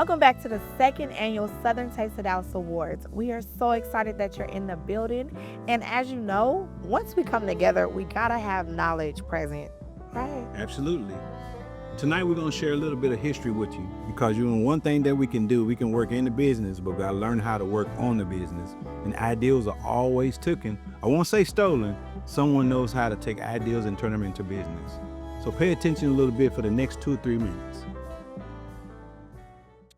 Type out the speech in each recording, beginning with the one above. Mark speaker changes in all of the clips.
Speaker 1: Welcome back to the second annual Southern Taste of Dallas Awards. We are so excited that you're in the building. And as you know, once we come together, we gotta have knowledge present, right?
Speaker 2: Absolutely. Tonight we're going to share a little bit of history with you because you know one thing that we can do, we can work in the business, but we got to learn how to work on the business. And ideals are always taken. I won't say stolen. Someone knows how to take ideals and turn them into business. So pay attention a little bit for the next 2 or 3 minutes.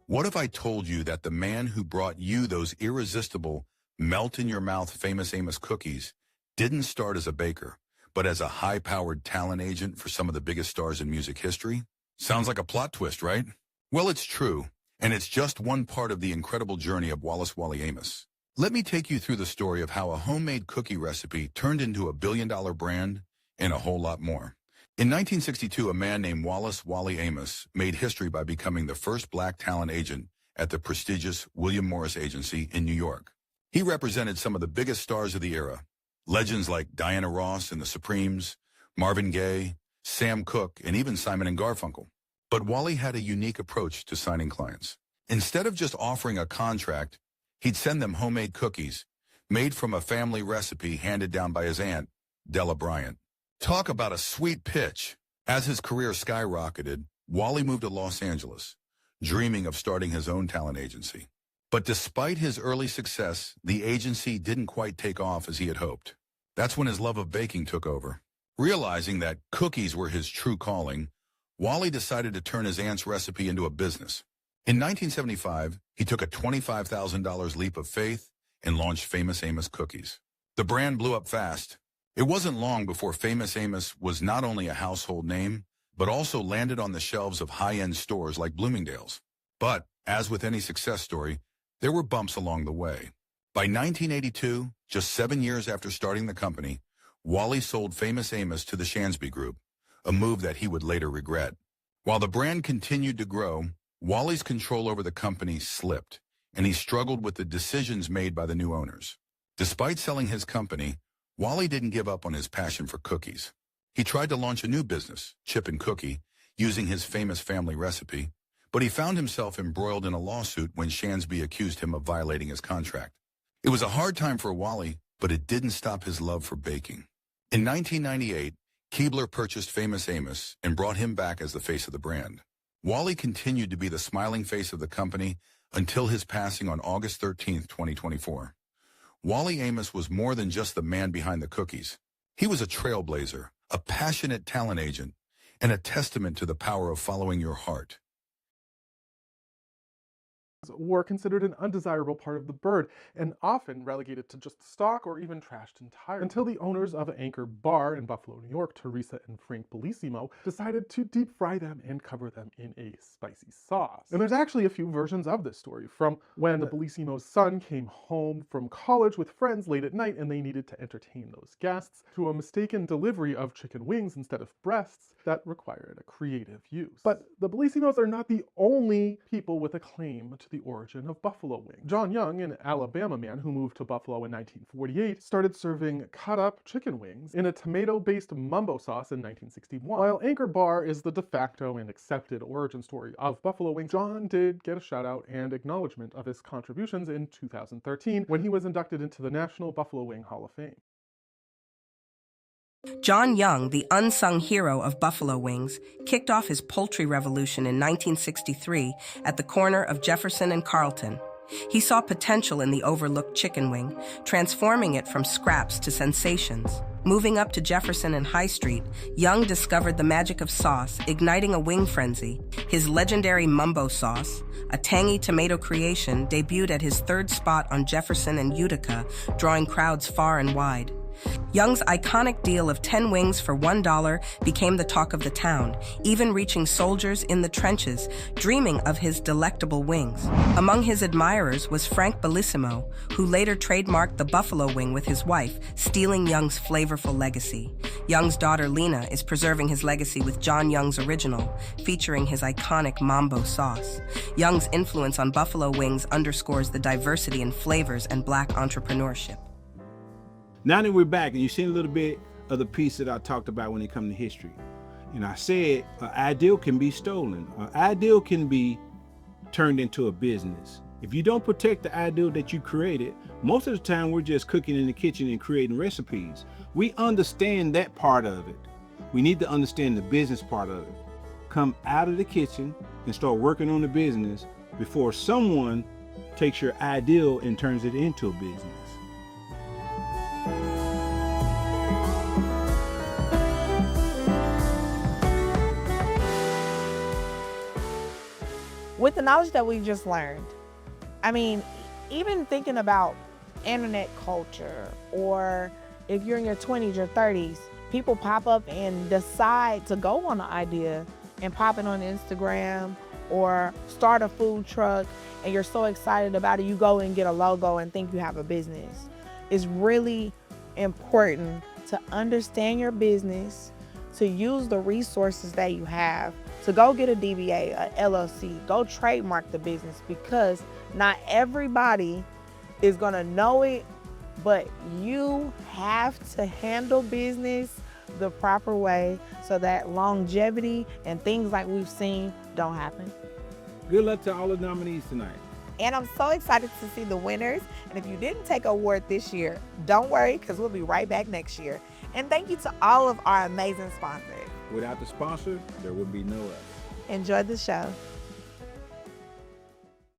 Speaker 3: What if I told you that the man who brought you those irresistible, melt-in-your-mouth Famous Amos cookies didn't start as a baker, but as a high-powered talent agent for some of the biggest stars in music history? Sounds like a plot twist, right? Well, it's true, and it's just one part of the incredible journey of Wallace "Wally" Amos. Let me take you through the story of how a homemade cookie recipe turned into a billion-dollar brand and a whole lot more. In 1962, a man named Wallace "Wally" Amos made history by becoming the first black talent agent at the prestigious William Morris Agency in New York. He represented some of the biggest stars of the era, legends like Diana Ross and the Supremes, Marvin Gaye, Sam Cooke, and even Simon and Garfunkel. But Wally had a unique approach to signing clients. Instead of just offering a contract, he'd send them homemade cookies, made from a family recipe handed down by his aunt, Della Bryant. Talk about a sweet pitch. As his career skyrocketed, Wally moved to Los Angeles, dreaming of starting his own talent agency. But despite his early success, the agency didn't quite take off as he had hoped. That's when his love of baking took over. Realizing that cookies were his true calling, Wally decided to turn his aunt's recipe into a business. In 1975, he took a $25,000 leap of faith and launched Famous Amos Cookies. The brand blew up fast. It wasn't long before Famous Amos was not only a household name, but also landed on the shelves of high-end stores like Bloomingdale's. But, as with any success story, there were bumps along the way. By 1982, just 7 years after starting the company, Wally sold Famous Amos to the Shansby Group, a move that he would later regret. While the brand continued to grow, Wally's control over the company slipped, and he struggled with the decisions made by the new owners. Despite selling his company, Wally didn't give up on his passion for cookies. He tried to launch a new business, Chip and Cookie, using his famous family recipe, but he found himself embroiled in a lawsuit when Shansby accused him of violating his contract. It was a hard time for Wally, but it didn't stop his love for baking. In 1998, Keebler purchased Famous Amos and brought him back as the face of the brand. Wally continued to be the smiling face of the company until his passing on August 13, 2024. Wally Amos was more than just the man behind the cookies. He was a trailblazer, a passionate talent agent, and a testament to the power of following your heart.
Speaker 4: Were considered an undesirable part of the bird and often relegated to just stock or even trashed entirely, until the owners of Anchor Bar in Buffalo, New York, Teresa and Frank Bellissimo, decided to deep fry them and cover them in a spicy sauce. And there's actually a few versions of this story, from when the Bellissimo's son came home from college with friends late at night and they needed to entertain those guests, to a mistaken delivery of chicken wings instead of breasts that required a creative use. But the Bellissimos are not the only people with a claim to the origin of buffalo wing. John Young, an Alabama man who moved to Buffalo in 1948, started serving cut-up chicken wings in a tomato-based mumbo sauce in 1961. While Anchor Bar is the de facto and accepted origin story of buffalo wings, John did get a shout-out and acknowledgement of his contributions in 2013 when he was inducted into the National Buffalo Wing Hall of Fame.
Speaker 5: John Young, the unsung hero of buffalo wings, kicked off his poultry revolution in 1963 at the corner of Jefferson and Carlton. He saw potential in the overlooked chicken wing, transforming it from scraps to sensations. Moving up to Jefferson and High Street, Young discovered the magic of sauce, igniting a wing frenzy. His legendary mumbo sauce, a tangy tomato creation, debuted at his third spot on Jefferson and Utica, drawing crowds far and wide. Young's iconic deal of 10 wings for $1 became the talk of the town, even reaching soldiers in the trenches, dreaming of his delectable wings. Among his admirers was Frank Bellissimo, who later trademarked the buffalo wing with his wife, stealing Young's flavorful legacy. Young's daughter Lena is preserving his legacy with John Young's original, featuring his iconic mambo sauce. Young's influence on buffalo wings underscores the diversity in flavors and Black entrepreneurship.
Speaker 2: Now that we're back and you've seen a little bit of the piece that I talked about when it comes to history. And I said an ideal can be stolen. An ideal can be turned into a business. If you don't protect the ideal that you created, most of the time we're just cooking in the kitchen and creating recipes. We understand that part of it. We need to understand the business part of it. Come out of the kitchen and start working on the business before someone takes your ideal and turns it into a business.
Speaker 1: With the knowledge that we just learned, I mean, even thinking about internet culture, or if you're in your 20s or 30s, people pop up and decide to go on an idea and pop it on Instagram or start a food truck, and you're so excited about it, you go and get a logo and think you have a business. It's really important to understand your business, to use the resources that you have, to go get a DBA, a LLC, go trademark the business, because not everybody is gonna know it, but you have to handle business the proper way so that longevity and things like we've seen don't happen.
Speaker 2: Good luck to all the nominees tonight.
Speaker 1: And I'm so excited to see the winners. And if you didn't take an award this year, don't worry, because we'll be right back next year. And thank you to all of our amazing sponsors.
Speaker 2: Without the sponsor, there would be no us.
Speaker 1: Enjoy the show.